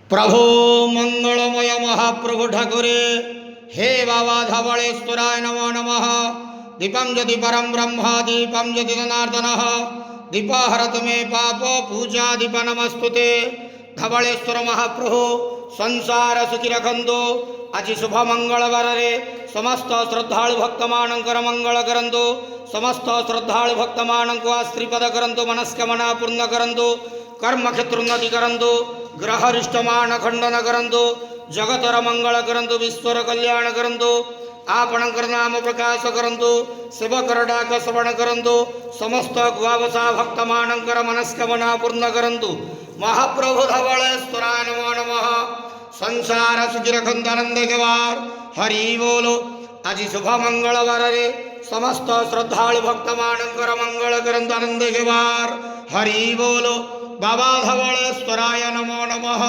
प्रभो मंगलमय महाप्रभु ठाकुरे हे बाबा धवलेश्वराय नमो नमः। दीपं ज्योति परम ब्रह्म दीपं ज्योति जनार्दन दीपहरत मे पाप पूजा दीप नमस्तुते। धवलेश्वर महाप्रभु संसार सुखी रखंतु। आज शुभ मंगलवार रे समस्त श्रद्धालु भक्त मानकर मंगल करंतु। समस्त श्रद्धालु भक्त मानक आश्रीपद करंतु। मनस्कामना पूर्ण करंतु। कर्म क्षेत्र उन्नति करंतु। ग्रहरिष्टमान खंडन करंतु। जगतर मंगल करंतु। विश्वर कल्याण करंतु। आपणकर नाम प्रकाश करंतु। सेवकर डाक श्रवण करंतु। समस्त गुआवसा भक्त मानकर मनस्कामना पूर्ण करंतु। महाप्रभु धवलेश्वराय नमो नमः। संसार सुखी रखंतु आनंद गवार हरि बोलो। आज शुभ मंगलवार रे समस्त श्रद्धालु भक्त मानकर मंगल करंतु आनंद गवार हरि बोलो। बाबा धवलेश्वराय नमो नमः।